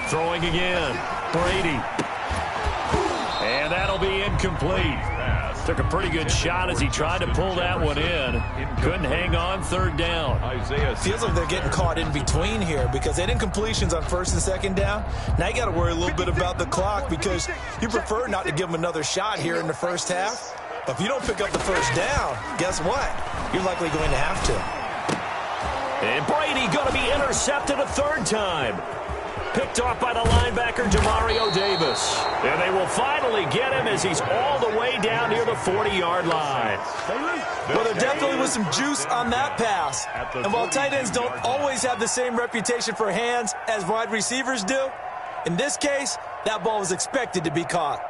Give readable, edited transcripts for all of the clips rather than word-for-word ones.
Throwing again. Brady. And that'll be incomplete. Took a pretty good shot as he tried to pull that one in. Couldn't hang on, third down. Feels like they're getting caught in between here because they had incompletions on first and second down. Now you got to worry a little bit about the clock because you prefer not to give them another shot here in the first half. But if you don't pick up the first down, guess what? You're likely going to have to. And Brady going to be intercepted a third time. Picked off by the linebacker, Demario Davis. And they will finally get him as he's all the way down near the 40-yard line. Well, there definitely was some juice on that pass. And while tight ends don't always have the same reputation for hands as wide receivers do, in this case, that ball was expected to be caught.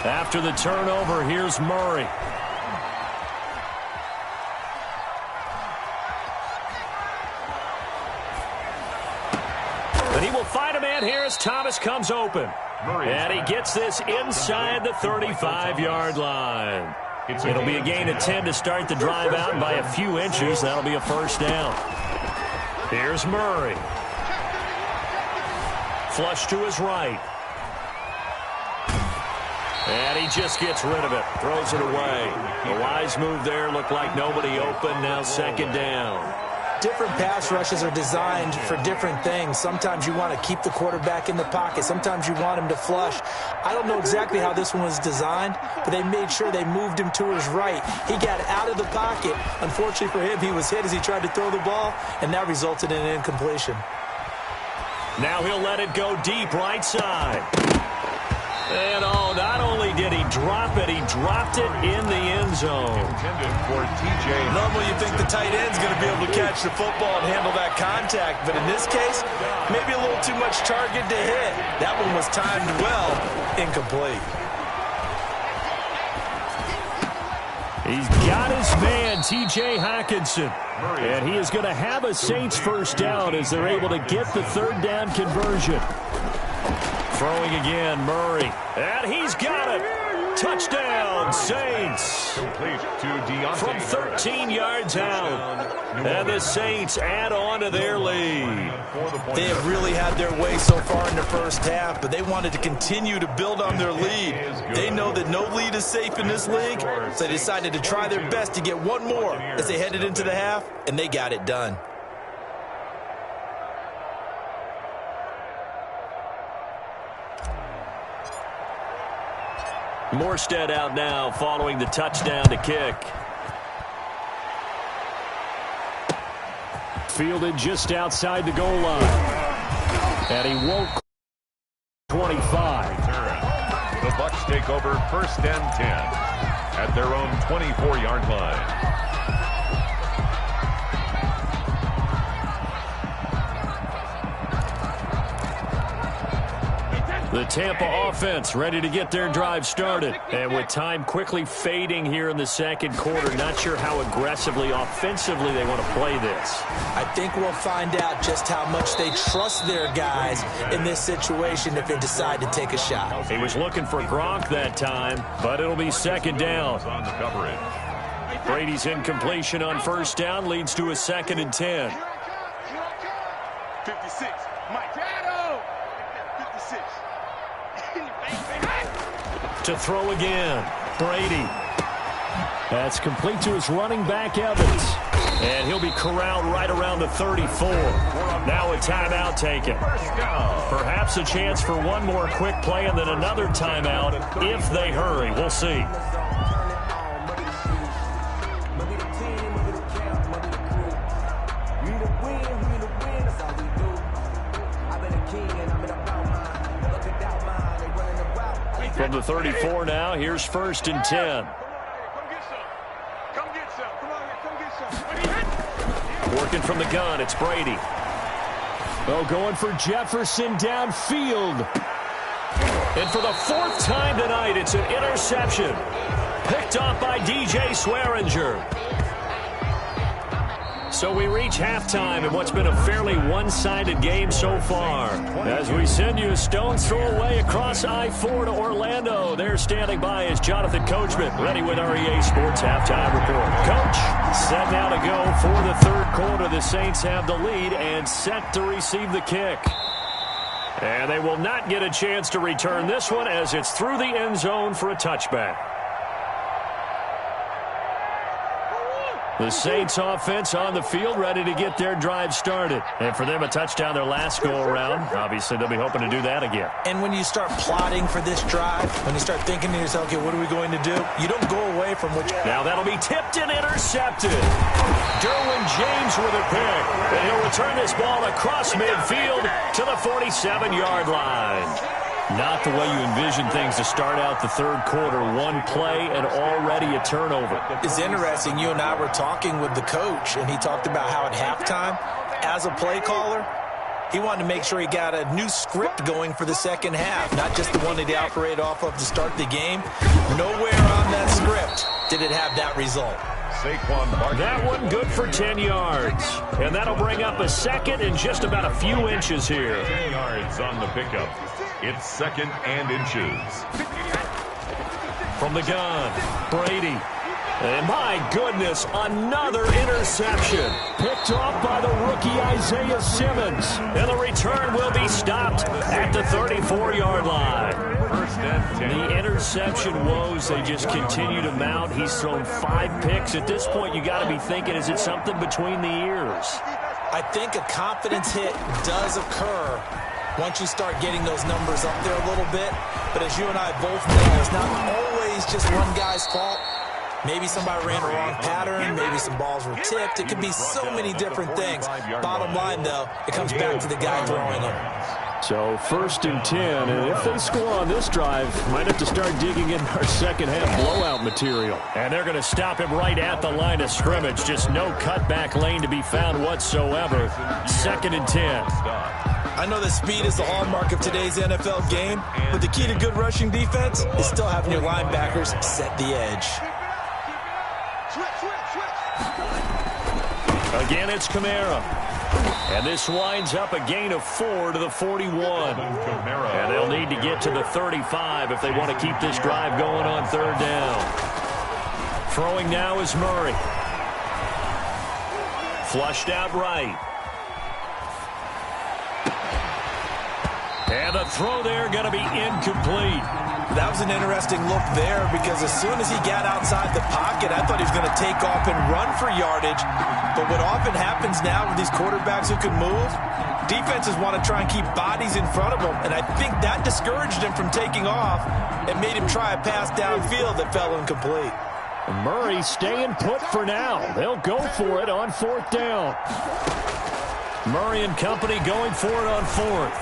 After the turnover, here's Murray. And he will find a man here as Thomas comes open. And he gets this inside the 35-yard line. It'll be a gain of 10 to start the drive out, and by a few inches, that'll be a first down. Here's Murray. Flush to his right. And he just gets rid of it. Throws it away. A wise move there. Looked like nobody open. Now second down. Different pass rushes are designed for different things. Sometimes you want to keep the quarterback in the pocket. Sometimes you want him to flush. I don't know exactly how this one was designed, but they made sure they moved him to his right. He got out of the pocket. Unfortunately for him, he was hit as he tried to throw the ball, and that resulted in an incompletion. Now he'll let it go deep right side. And not only did he drop it, he dropped it in the end zone. Normally you think the tight end's going to be able to catch the football and handle that contact, but in this case, maybe a little too much target to hit. That one was timed well, incomplete. He's got his man, T.J. Hockenson. And he is going to have a Saints first down as they're able to get the third down conversion. Throwing again, Murray. And he's got it. Touchdown, Saints. From 13 yards out. And the Saints add on to their lead. They have really had their way so far in the first half, but they wanted to continue to build on their lead. They know that no lead is safe in this league, so they decided to try their best to get one more as they headed into the half, and they got it done. Morstead out now following the touchdown to kick. Fielded just outside the goal line. And he won't. 25. The Bucs take over first and 10 at their own 24-yard line. The Tampa offense ready to get their drive started. And with time quickly fading here in the second quarter, not sure how aggressively, offensively they want to play this. I think we'll find out just how much they trust their guys in this situation if they decide to take a shot. He was looking for Gronk that time, but it'll be second down. On the coverage. Brady's incompletion on first down leads to a 2nd and 10. 56. Mike. 56. To throw again, Brady. That's complete to his running back, Evans. And he'll be corralled right around the 34. Now a timeout taken. Perhaps a chance for one more quick play and then another timeout if they hurry. We'll see. From the 34 now, here's 1st and 10. Working from the gun, it's Brady. Oh, going for Jefferson downfield. And for the 4th time tonight, it's an interception. Picked off by DJ Swearinger. So we reach halftime in what's been a fairly one-sided game so far. As we send you a stone's throw away across I-4 to Orlando. There standing by is Jonathan Coachman, ready with our EA Sports Halftime Report. Coach, go for the third quarter. The Saints have the lead and set to receive the kick. And they will not get a chance to return this one as it's through the end zone for a touchback. The Saints offense on the field ready to get their drive started. And for them, a touchdown their last go-around. Obviously, they'll be hoping to do that again. And when you start plotting for this drive, when you start thinking to yourself, okay, what are we going to do? You don't go away from what you... Now that'll be tipped and intercepted. Derwin James with a pick. And he'll return this ball across midfield to the 47-yard line. Not the way you envision things to start out the third quarter. One play and already a turnover. It's interesting. You and I were talking with the coach, and he talked about how at halftime, as a play caller, he wanted to make sure he got a new script going for the second half, not just the one that he operated off of to start the game. Nowhere on that script did it have that result. That one good for 10 yards. And that'll bring up a second and just about a few inches here. 10 yards on the pickup. It's second and inches. From the gun, Brady. And my goodness, another interception. Picked off by the rookie Isaiah Simmons. And the return will be stopped at the 34-yard line. First and 10. The interception woes, they just continue to mount. He's thrown 5 picks. At this point, you got to be thinking, is it something between the ears? I think a confidence hit does occur once you start getting those numbers up there a little bit. But as you and I both know, it's not always just one guy's fault. Maybe somebody ran a wrong pattern. Maybe some balls were tipped. It could be so many different things. Bottom line, though, it comes back to the guy throwing them. So first and 10, and if they score on this drive, might have to start digging in our second half blowout material. And they're going to stop him right at the line of scrimmage. Just no cutback lane to be found whatsoever. Second and 10. I know that speed is the hallmark of today's NFL game, but the key to good rushing defense is still having your linebackers set the edge. Again, it's Kamara. And this winds up a gain of 4 to the 41. And they'll need to get to the 35 if they want to keep this drive going on third down. Throwing now is Murray. Flushed out right. And the throw there going to be incomplete. That was an interesting look there because as soon as he got outside the pocket, I thought he was going to take off and run for yardage. But what often happens now with these quarterbacks who can move, defenses want to try and keep bodies in front of them. And I think that discouraged him from taking off and made him try a pass downfield that fell incomplete. Murray staying put for now. They'll go for it on fourth down. Murray and company going for it on fourth.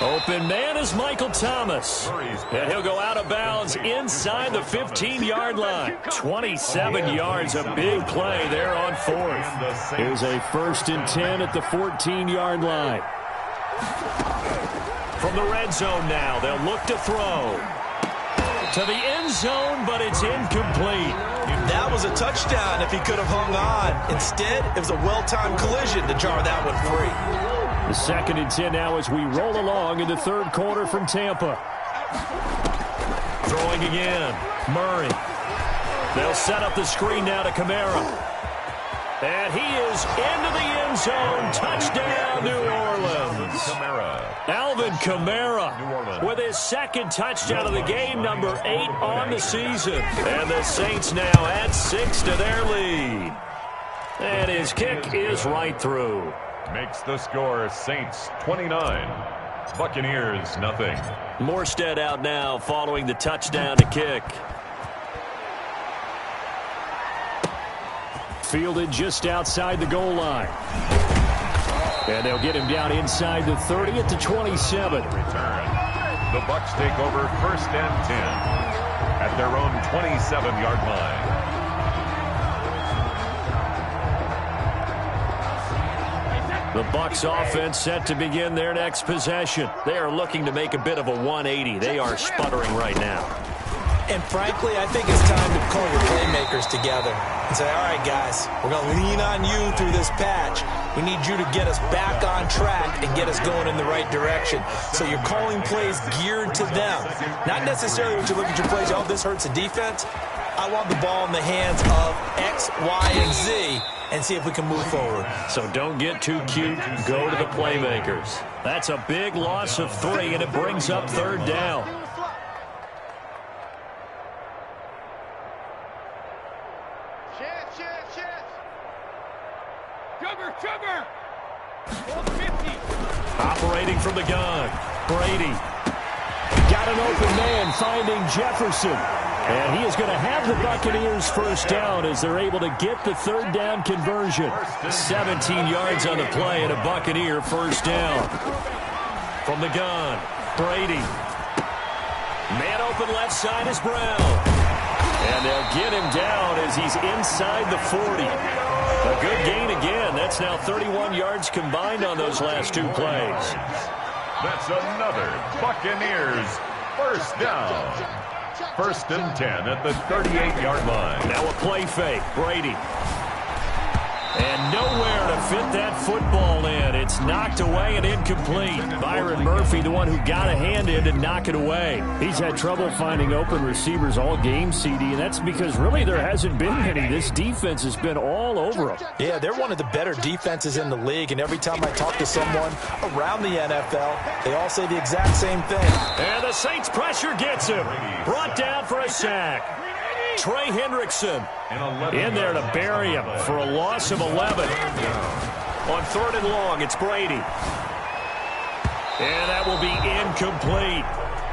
Open man is Michael Thomas. And he'll go out of bounds inside the 15-yard line. 27 yards, a big play there on fourth. Here's a first and 10 at the 14-yard line. From the red zone now, they'll look to throw. To the end zone, but it's incomplete. That was a touchdown if he could have hung on. Instead, it was a well-timed collision to jar that one free. The second and 10 now as we roll along in the third quarter from Tampa. Throwing again. Murray. They'll set up the screen now to Kamara. And he is into the end zone. Touchdown, New Orleans. Alvin Kamara with his second touchdown of the game, number 8 on the season. And the Saints now add 6 to their lead. And his kick is right through. Makes the score Saints 29, Buccaneers nothing. Morstead out now following the touchdown to kick. Fielded just outside the goal line. And they'll get him down inside the 30 at the 27. Return. The Bucs take over first and 10 at their own 27-yard line. The Bucs offense set to begin their next possession. They are looking to make a bit of a 180. They are sputtering right now. And frankly, I think it's time to call your playmakers together and say, all right, guys, we're going to lean on you through this patch. We need you to get us back on track and get us going in the right direction. So you're calling plays geared to them. Not necessarily when you look at your plays, oh, this hurts the defense. I want the ball in the hands of X, Y, and Z and see if we can move forward. So don't get too cute. Go to the playmakers. That's a big loss of 3, and it brings up third down. Sugar! 50. Operating from the gun, Brady. Got an open man finding Jefferson. And he is going to have the Buccaneers first down as they're able to get the third down conversion. 17 yards on the play and a Buccaneer first down. From the gun, Brady. Man open left side is Brown. And they'll get him down as he's inside the 40. A good gain again. That's now 31 yards combined on those last 2 plays. That's another Buccaneers first down. 1st and 10 at the 38-yard line. Now a play fake. Brady. And nowhere to fit that football in. It's knocked away and incomplete. Byron Murphy, the one who got a hand in to knock it away. He's had trouble finding open receivers all game, CD, and that's because really there hasn't been any. This defense has been all over them. Yeah, they're one of the better defenses in the league, and every time I talk to someone around the NFL, they all say the exact same thing. And the Saints pressure gets him. Brought down for a sack. Trey Hendrickson in there to bury him for a loss of 11. On 3rd and long, it's Brady. And that will be incomplete.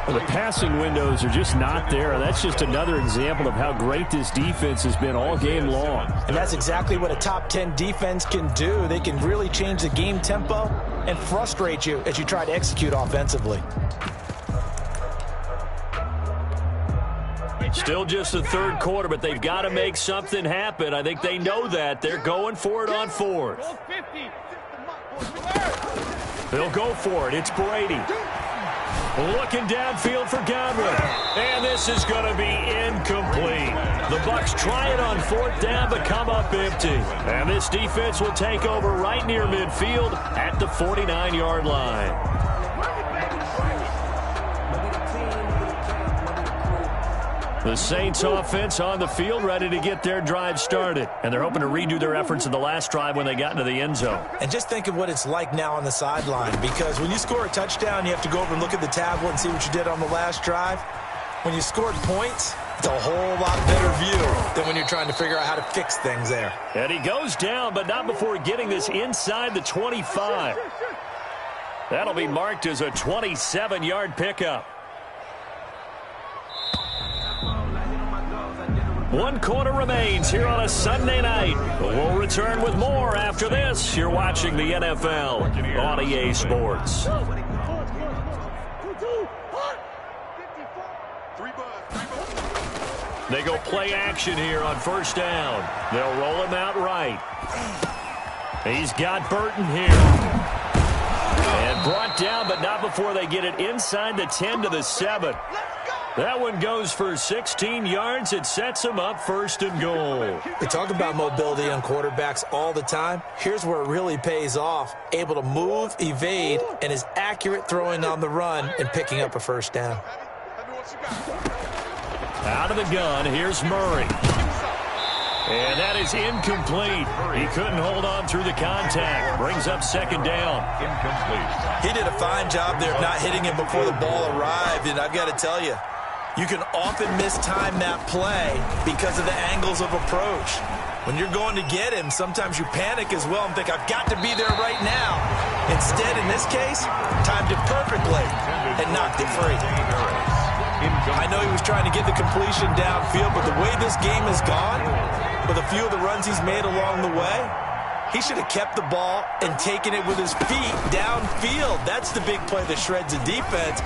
Well, the passing windows are just not there. That's just another example of how great this defense has been all game long. And that's exactly what a top 10 defense can do. They can really change the game tempo and frustrate you as you try to execute offensively. Still just the 3rd quarter, but they've got to make something happen. I think they know that. They're going for it on 4th. They'll go for it. It's Brady. Looking downfield for Godwin. And this is going to be incomplete. The Bucs try it on 4th down, but come up empty. And this defense will take over right near midfield at the 49-yard line. The Saints offense on the field, ready to get their drive started. And they're hoping to redo their efforts in the last drive when they got into the end zone. And just think of what it's like now on the sideline, because when you score a touchdown, you have to go over and look at the tablet and see what you did on the last drive. When you scored points, it's a whole lot better view than when you're trying to figure out how to fix things there. And he goes down, but not before getting this inside the 25. That'll be marked as a 27-yard pickup. 1 quarter remains here on a Sunday night. We'll return with more after this. You're watching the NFL on EA Sports. They go play action here on 1st down. They'll roll him out right. He's got Burton here. And brought down, but not before they get it inside the 10 to the 7. That one goes for 16 yards. It sets them up 1st and goal. We talk about mobility on quarterbacks all the time. Here's where it really pays off. Able to move, evade, and is accurate throwing on the run and picking up a 1st down. Out of the gun, here's Murray. And that is incomplete. He couldn't hold on through the contact. Brings up 2nd down. Incomplete. He did a fine job there of not hitting him before the ball arrived, and I've got to tell you, you can often mistime that play because of the angles of approach. When you're going to get him, sometimes you panic as well and think, I've got to be there right now. Instead, in this case, timed it perfectly and knocked it free. I know he was trying to get the completion downfield, but the way this game has gone, with a few of the runs he's made along the way, he should have kept the ball and taken it with his feet downfield. That's the big play that shreds the defense.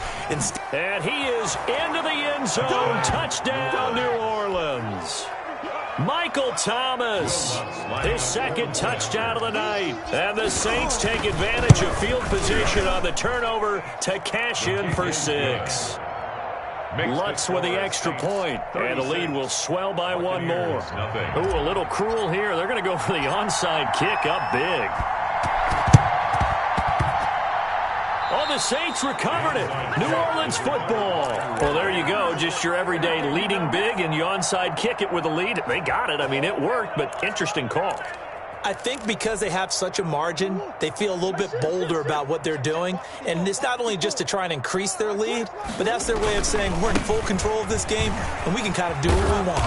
And he is into the end zone. Touchdown, New Orleans. Michael Thomas, his 2nd touchdown of the night. And the Saints take advantage of field position on the turnover to cash in for 6. Lutz with the extra point, and the lead will swell by 1 more. Ooh, a little cruel here. They're going to go for the onside kick up big. On the Saints recovered it. New Orleans football. Well, there you go. Just your everyday leading big, and you onside kick it with a lead. They got it. I mean, it worked, but interesting call. I think because they have such a margin, they feel a little bit bolder about what they're doing. And it's not only just to try and increase their lead, but that's their way of saying we're in full control of this game, and we can kind of do what we want.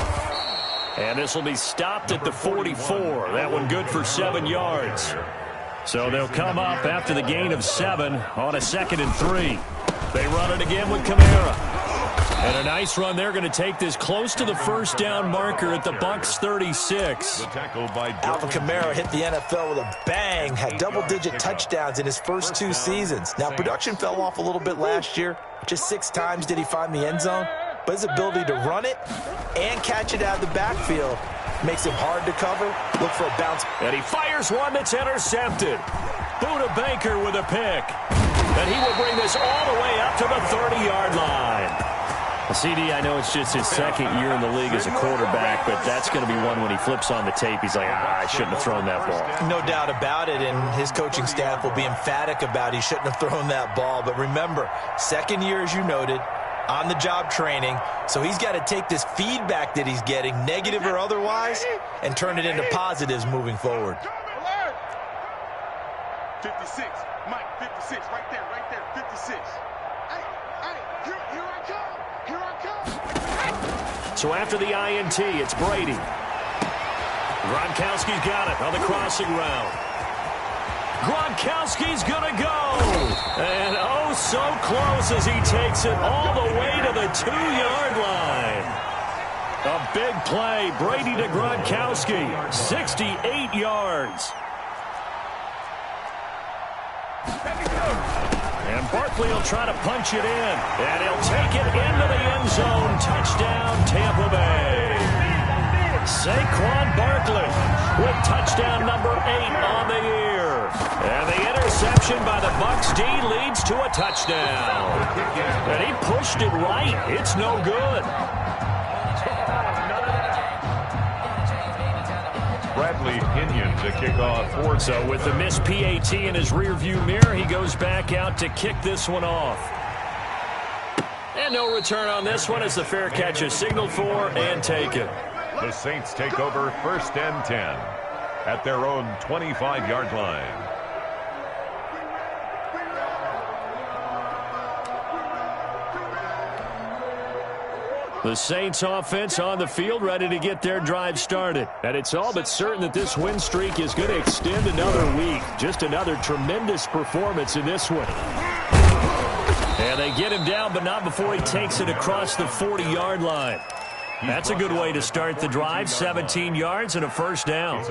And this will be stopped at the 44. That one good for 7 yards. So they'll come up after the gain of 7 on a 2nd and 3. They run it again with Kamara. And a nice run. They're going to take this close to the first down marker at the Bucs 36. Alvin Kamara hit the NFL with a bang, had double-digit touchdowns in his first 2 seasons. Now, production fell off a little bit last year. Just 6 times did he find the end zone. But his ability to run it and catch it out of the backfield makes him hard to cover. Look for a bounce. And he fires one that's intercepted. Buda Baker with a pick. And he will bring this all the way up to the 30-yard line. CD, I know it's just his 2nd year in the league as a quarterback, but that's going to be one when he flips on the tape. He's like, I shouldn't have thrown that ball. No doubt about it, and his coaching staff will be emphatic about he shouldn't have thrown that ball. But remember, 2nd year, as you noted, on-the-job training, so he's got to take this feedback that he's getting, negative or otherwise, and turn it into positives moving forward. 56, Mike, 56, right there, 56. Here I come. So after the INT, it's Brady. Gronkowski's got it on the crossing route. Gronkowski's going to go. And oh, so close as he takes it all the way to the 2-yard line. A big play. Brady to Gronkowski. 68 yards. And Barkley will try to punch it in. And he'll take it into the end zone. Touchdown, Tampa Bay. Saquon Barkley with touchdown number 8 on the year. And the interception by the Bucs D leads to a touchdown. And he pushed it right. It's no good. Bradley Pinion to kick off. So with the missed PAT in his rearview mirror, he goes back out to kick this one off. And no return on this one as the fair catch is signaled for and taken. The Saints take over 1st and 10 at their own 25-yard line. The Saints offense on the field ready to get their drive started. And it's all but certain that this win streak is going to extend another week. Just another tremendous performance in this one. And they get him down, but not before he takes it across the 40-yard line. That's a good way to start the drive. 17 yards and a first down.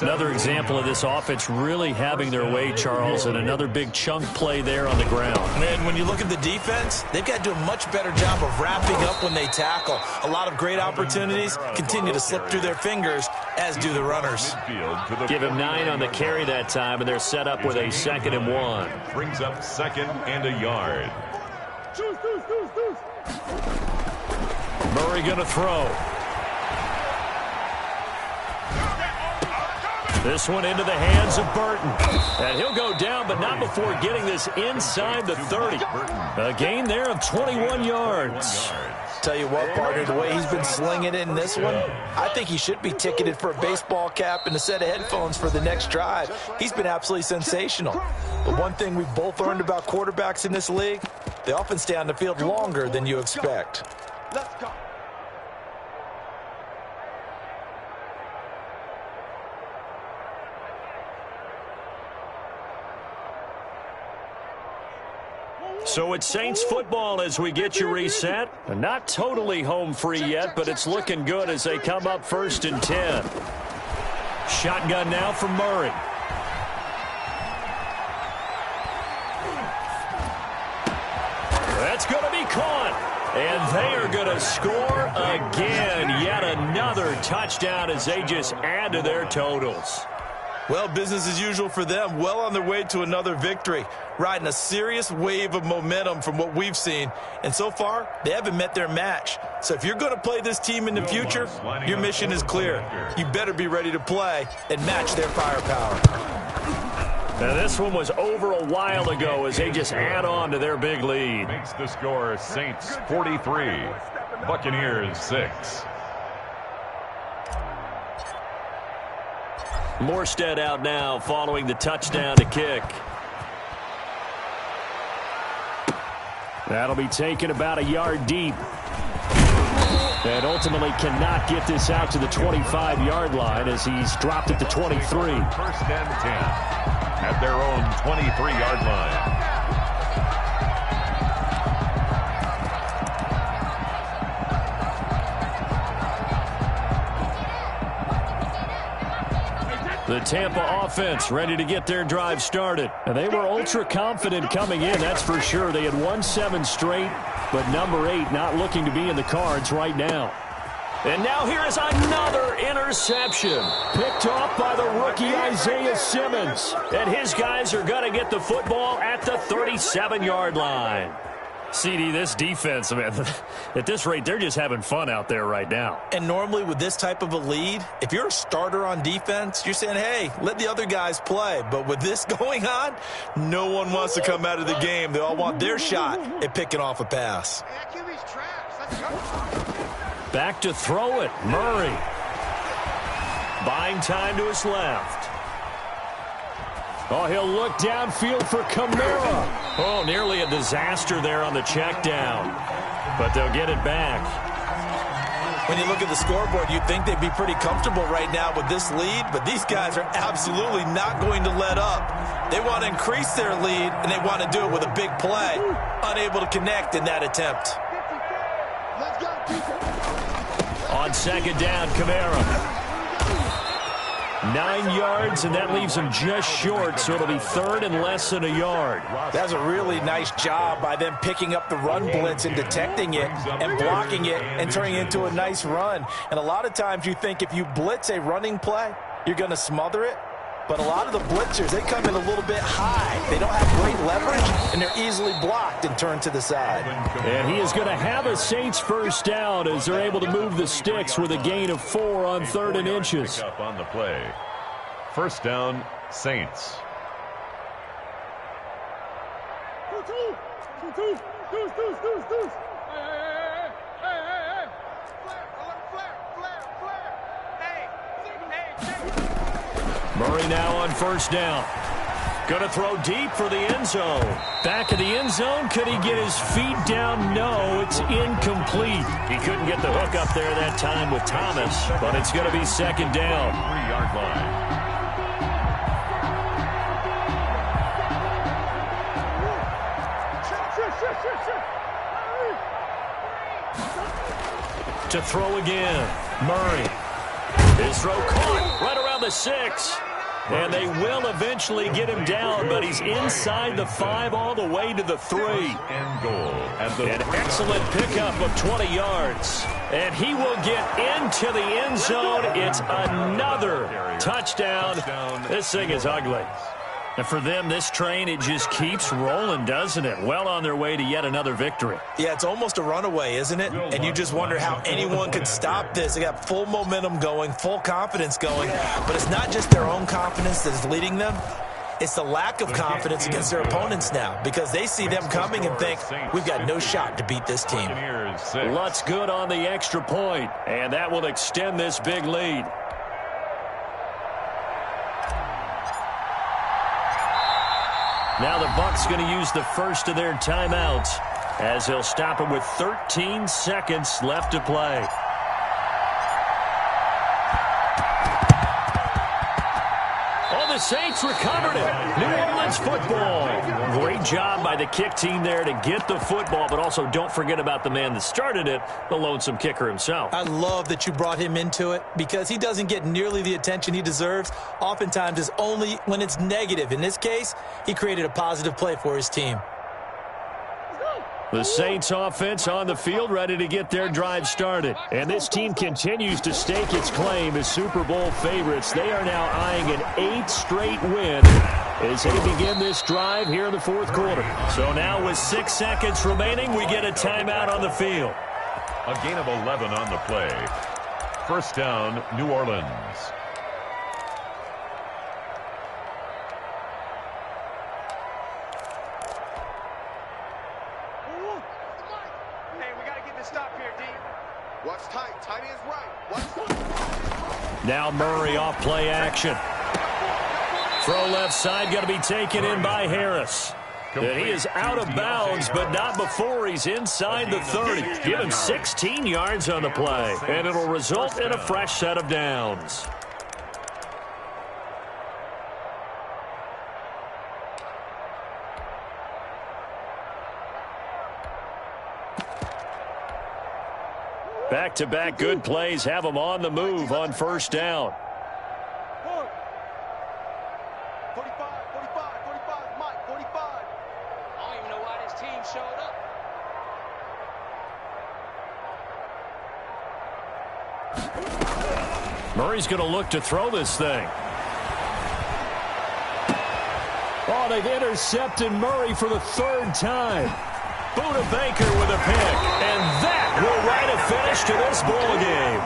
Another example of this offense really having their way, Charles, and another big chunk play there on the ground. And when you look at the defense, they've got to do a much better job of wrapping up when they tackle. A lot of great opportunities continue to slip through their fingers, as do the runners. Give him 9 on the carry that time, and they're set up with a 2nd and 1. Brings up 2nd and a yard. Murray going to throw. This one into the hands of Burton. And he'll go down, but not before getting this inside the 30. A gain there of 21 yards. Tell you what, partner, the way he's been slinging it in this one, I think he should be ticketed for a baseball cap and a set of headphones for the next drive. He's been absolutely sensational. But one thing we've both learned about quarterbacks in this league, they often stay on the field longer than you expect. Let's go. So it's Saints football as we get you reset. Not totally home free yet, but it's looking good as they come up 1st and 10. Shotgun now from Murray. That's going to be caught. And they are going to score again. Yet another touchdown as they just add to their totals. Well, business as usual for them. Well on their way to another victory. Riding a serious wave of momentum from what we've seen. And so far, they haven't met their match. So if you're going to play this team in the future, your mission is clear. You better be ready to play and match their firepower. Now, this one was over a while ago as they just add on to their big lead. Makes the score Saints 43, Buccaneers 6. Morstead out now following the touchdown to kick. That'll be taken about a yard deep. And ultimately cannot get this out to the 25-yard line as he's dropped it to 23. First and 10 at their own 23-yard line. The Tampa offense ready to get their drive started. And they were ultra confident coming in, that's for sure. They had won 7 straight, but number 8 not looking to be in the cards right now. And now here is another interception. Picked off by the rookie Isaiah Simmons. And his guys are going to get the football at the 37-yard line. CD, this defense, man, at this rate, they're just having fun out there right now. And normally with this type of a lead, if you're a starter on defense, you're saying, hey, let the other guys play. But with this going on, no one wants to come out of the game. They all want their shot at picking off a pass. Back to throw it, Murray. Buying time to his left. Oh, he'll look downfield for Kamara. Oh, nearly a disaster there on the check down. But they'll get it back. When you look at the scoreboard, you'd think they'd be pretty comfortable right now with this lead, but these guys are absolutely not going to let up. They want to increase their lead, and they want to do it with a big play. Unable to connect in that attempt. On second down, Kamara. 9 yards, and that leaves him just short, so it'll be third and less than a yard. That's a really nice job by them picking up the run blitz and detecting it and blocking it and turning it into a nice run. And a lot of times you think if you blitz a running play, you're going to smother it. But a lot of the blitzers, they come in a little bit high. They don't have great leverage, and they're easily blocked and turned to the side. And he is going to have a Saints first down as they're able to move the sticks with a gain of 4 on 3rd and inches. Up on the play. First down, Saints. Murray now on first down. Going to throw deep for the end zone. Back of the end zone. Could he get his feet down? No, it's incomplete. He couldn't get the hook up there that time with Thomas, but it's going to be second down. 3-yard line. To throw again. Murray. His throw caught right around the 6. And they will eventually get him down, but he's inside the 5 all the way to the 3. And goal. An excellent pickup of 20 yards. And he will get into the end zone. It's another touchdown. This thing is ugly. And for them, this train, it just keeps rolling, doesn't it? Well on their way to yet another victory. Yeah, it's almost a runaway, isn't it? And you just wonder how anyone could stop this. They got full momentum going, full confidence going. But it's not just their own confidence that's leading them. It's the lack of confidence against their opponents now because they see them coming and think, we've got no shot to beat this team. Lutz good on the extra point, and that will extend this big lead. Now the Bucs going to use the first of their timeouts as they'll stop it with 13 seconds left to play. Oh, the Saints recovered it. New Orleans football. Great job by the kick team there to get the football, but also don't forget about the man that started it, the lonesome kicker himself. I love that you brought him into it because he doesn't get nearly the attention he deserves. Oftentimes it's only when it's negative. In this case, he created a positive play for his team. The Saints offense on the field ready to get their drive started. And this team continues to stake its claim as Super Bowl favorites. They are now eyeing an 8th straight win as they begin this drive here in the 4th quarter. So now with 6 seconds remaining, we get a timeout on the field. A gain of 11 on the play. First down, New Orleans. Now Murray off play action. Throw left side, going to be taken in by Harris. And he is out of bounds, but not before he's inside the 30. Give him 16 yards on the play, and it'll result in a fresh set of downs. Back-to-back good plays have him on the move on first down. 45, Mike, 45. I don't even know why this team showed up. Murray's going to look to throw this thing. Oh, they've intercepted Murray for the third time. Buda Baker with a pick, and that will write a finish to this ball game.